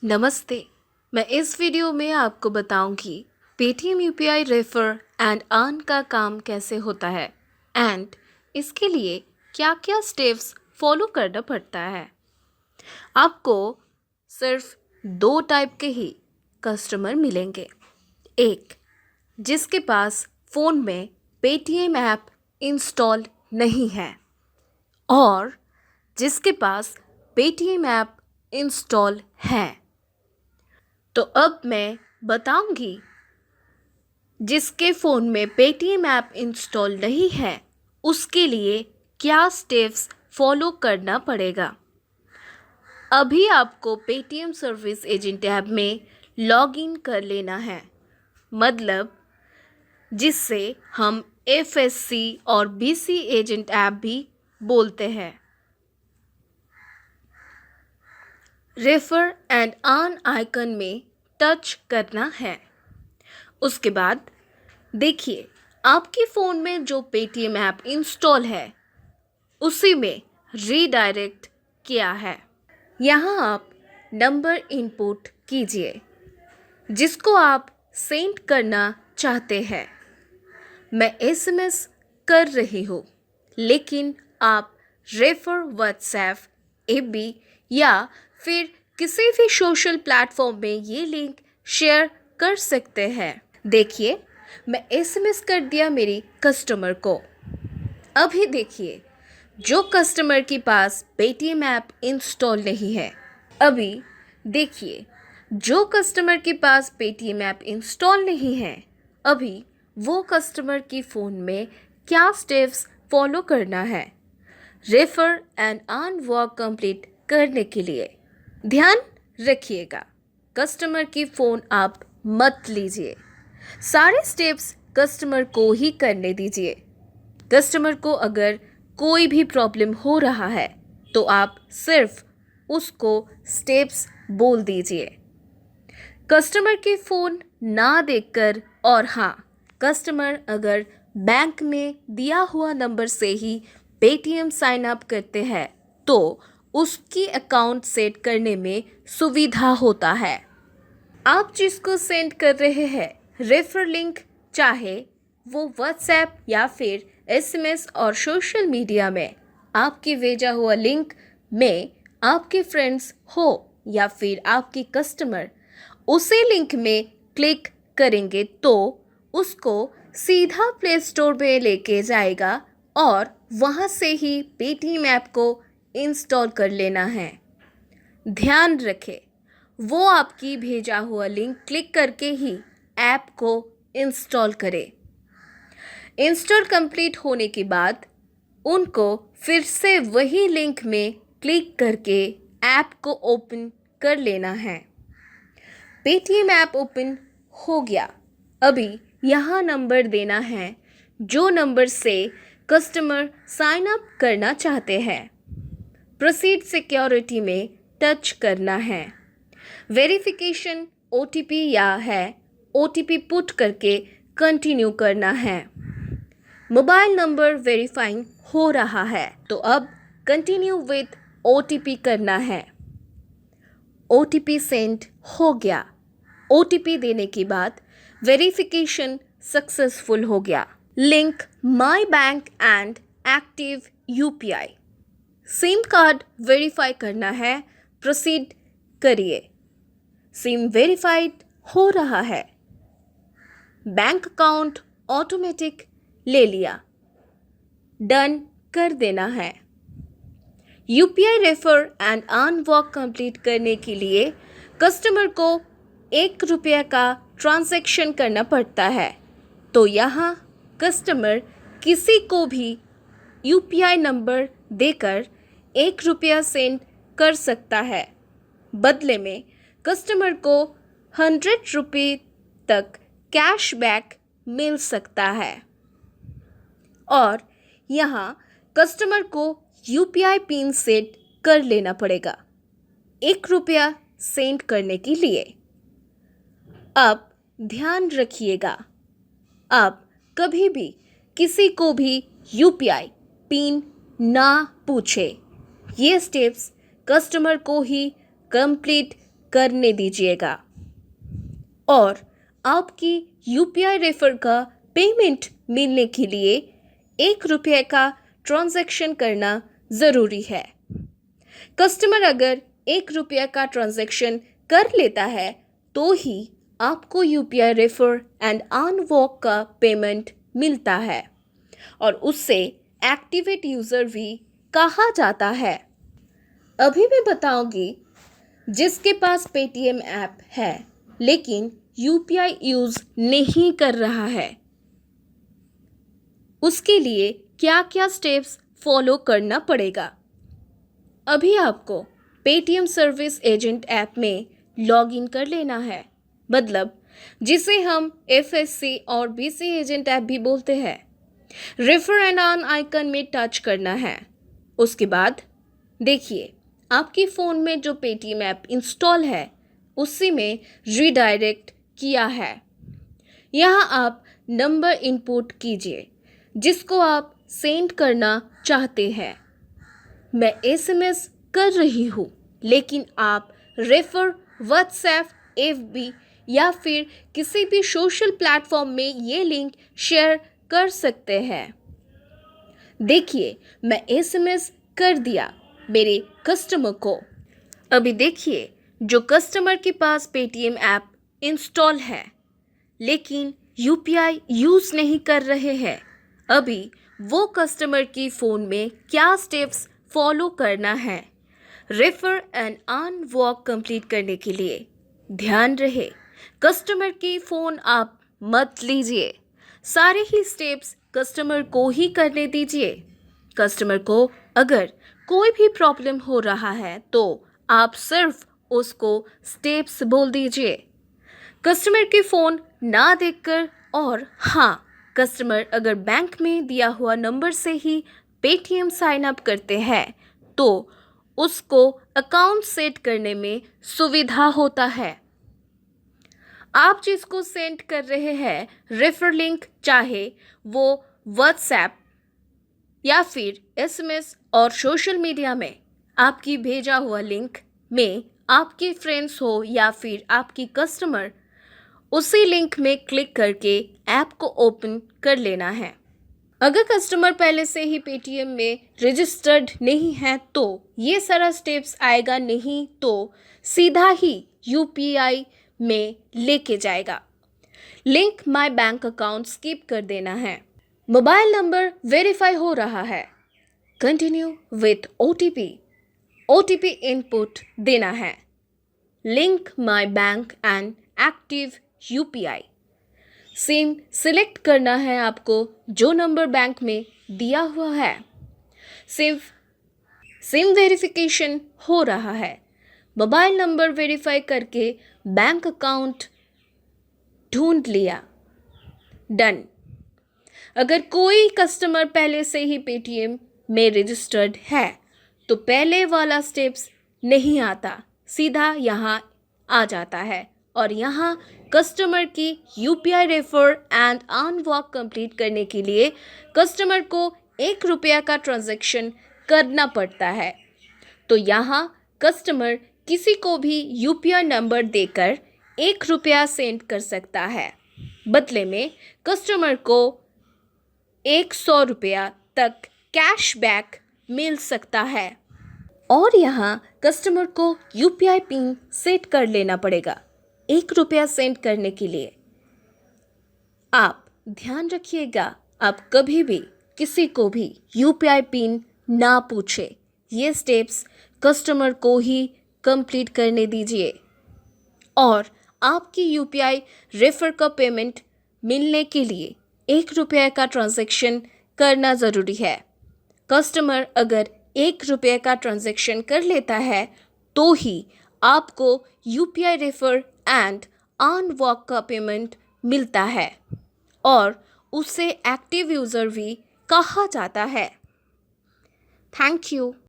नमस्ते। मैं इस वीडियो में आपको बताऊंगी Paytm UPI refer and earn का काम कैसे होता है एंड इसके लिए क्या क्या स्टेप्स फॉलो करना पड़ता है। आपको सिर्फ दो टाइप के ही कस्टमर मिलेंगे। एक, जिसके पास फ़ोन में पेटीएम ऐप इंस्टॉल नहीं है और जिसके पास पेटीएम ऐप इंस्टॉल है। तो अब मैं बताऊंगी जिसके फ़ोन में पेटीएम ऐप इंस्टॉल नहीं है उसके लिए क्या स्टेप्स फॉलो करना पड़ेगा। अभी आपको पेटीएम सर्विस एजेंट ऐप में लॉगिन कर लेना है, मतलब जिससे हम एफएससी और बीसी एजेंट ऐप भी बोलते हैं। रेफर एंड अर्न आइकन में टच करना है। उसके बाद देखिए आपके फ़ोन में जो पेटीएम ऐप इंस्टॉल है उसी में रीडायरेक्ट किया है। यहाँ आप नंबर इनपुट कीजिए जिसको आप सेंड करना चाहते हैं। मैं एसएमएस कर रही हूँ, लेकिन आप रेफर, व्हाट्सएप, एबी या फिर किसी भी सोशल प्लेटफॉर्म में ये लिंक शेयर कर सकते हैं। देखिए मैं एसएमएस कर दिया मेरी कस्टमर को। अभी देखिए जो कस्टमर के पास पेटीएम ऐप इंस्टॉल नहीं है, अभी देखिए जो कस्टमर के पास पेटीएम ऐप इंस्टॉल नहीं है, अभी वो कस्टमर की फ़ोन में क्या स्टेप्स फॉलो करना है refer and earn work complete करने के लिए। ध्यान रखिएगा, कस्टमर की फ़ोन आप मत लीजिए। सारे स्टेप्स कस्टमर को ही करने दीजिए। कस्टमर को अगर कोई भी प्रॉब्लम हो रहा है तो आप सिर्फ उसको स्टेप्स बोल दीजिए। कस्टमर के फ़ोन ना देखकर, और हाँ, कस्टमर अगर बैंक में दिया हुआ नंबर से ही पेटीएम साइन अप करते हैं तो उसकी अकाउंट सेट करने में सुविधा होता है। आप जिसको सेंड कर रहे हैं रेफर लिंक, चाहे वो व्हाट्सएप या फिर एसएमएस और सोशल मीडिया में आपकी भेजा हुआ लिंक में आपके फ्रेंड्स हो या फिर आपके कस्टमर उसी लिंक में क्लिक करेंगे तो उसको सीधा प्ले स्टोर में लेके जाएगा और वहाँ से ही पेटीएम ऐप को इंस्टॉल कर लेना है। ध्यान रखें, वो आपकी भेजा हुआ लिंक क्लिक करके ही ऐप को इंस्टॉल करें। इंस्टॉल कंप्लीट होने के बाद उनको फिर से वही लिंक में क्लिक करके ऐप को ओपन कर लेना है। पेटीएम ऐप ओपन हो गया। अभी यहाँ नंबर देना है जो नंबर से कस्टमर साइन अप करना चाहते हैं। प्रोसीड सिक्योरिटी में टच करना है। वेरिफिकेशन ओटीपी या है ओटीपी पुट करके कंटिन्यू करना है। मोबाइल नंबर वेरीफाइंग हो रहा है तो अब कंटिन्यू विथ ओटीपी करना है। ओटीपी सेंड हो गया। ओटीपी देने के बाद वेरिफिकेशन सक्सेसफुल हो गया। Link my bank and active UPI. SIM card verify करना है, प्रोसीड करिए। सिम वेरीफाइड हो रहा है। बैंक अकाउंट ऑटोमेटिक ले लिया, डन कर देना है। UPI refer and earn work complete करने के लिए कस्टमर को ₹1 का ट्रांजैक्शन करना पड़ता है, तो यहाँ कस्टमर किसी को भी यूपीआई नंबर देकर ₹1 सेंड कर सकता है। बदले में कस्टमर को ₹100 तक कैशबैक मिल सकता है। और यहाँ कस्टमर को यूपीआई पिन सेट कर लेना पड़ेगा ₹1 सेंड करने के लिए। अब ध्यान रखिएगा, आप कभी भी किसी को भी यूपीआई पिन ना पूछे। ये स्टेप्स कस्टमर को ही कंप्लीट करने दीजिएगा और आपकी यूपीआई रेफर का पेमेंट मिलने के लिए 1 रुपये का ट्रांजैक्शन करना ज़रूरी है। कस्टमर अगर 1 रुपये का ट्रांजैक्शन कर लेता है तो ही आपको UPI refer and earn walk का पेमेंट मिलता है और उससे एक्टिवेट यूज़र भी कहा जाता है। अभी मैं बताऊंगी जिसके पास पेटीएम ऐप है लेकिन यूपीआई यूज़ नहीं कर रहा है उसके लिए क्या क्या स्टेप्स फॉलो करना पड़ेगा। अभी आपको पेटीएम सर्विस एजेंट ऐप में लॉगिन कर लेना है, मतलब जिसे हम एफएससी और बीसी एजेंट ऐप भी बोलते हैं। रेफर एंड अर्न आइकन में टच करना है। उसके बाद देखिए आपके फ़ोन में जो पेटीएम ऐप इंस्टॉल है उसी में रीडायरेक्ट किया है। यहाँ आप नंबर इनपुट कीजिए जिसको आप सेंड करना चाहते हैं। मैं एसएमएस कर रही हूँ लेकिन आप रेफर, व्हाट्सएप, एफबी या फिर किसी भी सोशल प्लेटफॉर्म में ये लिंक शेयर कर सकते हैं। देखिए मैं एसएमएस कर दिया मेरे कस्टमर को। अभी देखिए जो कस्टमर के पास पेटीएम ऐप इंस्टॉल है लेकिन यूपीआई यूज़ नहीं कर रहे हैं, अभी वो कस्टमर की फ़ोन में क्या स्टेप्स फॉलो करना है refer and earn walk complete करने के लिए। ध्यान रहे कस्टमर की फ़ोन आप मत लीजिए, सारे ही स्टेप्स कस्टमर को ही करने दीजिए। कस्टमर को अगर कोई भी प्रॉब्लम हो रहा है तो आप सिर्फ उसको स्टेप्स बोल दीजिए। कस्टमर की फ़ोन ना देखकर और हाँ, कस्टमर अगर बैंक में दिया हुआ नंबर से ही पेटीएम साइन अप करते हैं तो उसको अकाउंट सेट करने में सुविधा होता है। आप जिसको सेंड कर रहे हैं रेफर लिंक, चाहे वो व्हाट्सएप या फिर एसएमएस और सोशल मीडिया में आपकी भेजा हुआ लिंक में आपके फ्रेंड्स हो या फिर आपकी कस्टमर, उसी लिंक में क्लिक करके ऐप को ओपन कर लेना है। अगर कस्टमर पहले से ही पेटीएम में रजिस्टर्ड नहीं है तो ये सारा स्टेप्स आएगा नहीं, तो सीधा ही यूपीआई में लेके जाएगा। Link my bank account skip कर देना है। मोबाइल नंबर वेरीफाई हो रहा है, कंटिन्यू विथ ओटीपी इनपुट देना है। Link my bank and active UPI. SIM select करना है आपको जो नंबर बैंक में दिया हुआ है। सिम वेरिफिकेशन हो रहा है। मोबाइल नंबर वेरीफाई करके बैंक अकाउंट ढूंढ लिया, डन। अगर कोई कस्टमर पहले से ही पेटीएम में रजिस्टर्ड है तो पहले वाला स्टेप्स नहीं आता, सीधा यहाँ आ जाता है और यहाँ कस्टमर की UPI refer and earn walk complete करने के लिए कस्टमर को 1 रुपया का ट्रांजैक्शन करना पड़ता है। तो यहाँ कस्टमर किसी को भी यूपीआई नंबर देकर 1 रुपया सेंड कर सकता है। बदले में कस्टमर को 100 रुपया तक कैशबैक मिल सकता है। और यहाँ कस्टमर को यूपीआई पिन सेट कर लेना पड़ेगा 1 रुपया सेंड करने के लिए। आप ध्यान रखिएगा, आप कभी भी किसी को भी यूपीआई पिन ना पूछे। ये स्टेप्स कस्टमर को ही कंप्लीट करने दीजिए और आपकी यूपीआई रेफर का पेमेंट मिलने के लिए 1 रुपये का ट्रांजैक्शन करना ज़रूरी है। कस्टमर अगर 1 रुपये का ट्रांजैक्शन कर लेता है तो ही आपको UPI refer and earn walk का पेमेंट मिलता है और उसे एक्टिव यूज़र भी कहा जाता है। Thank you.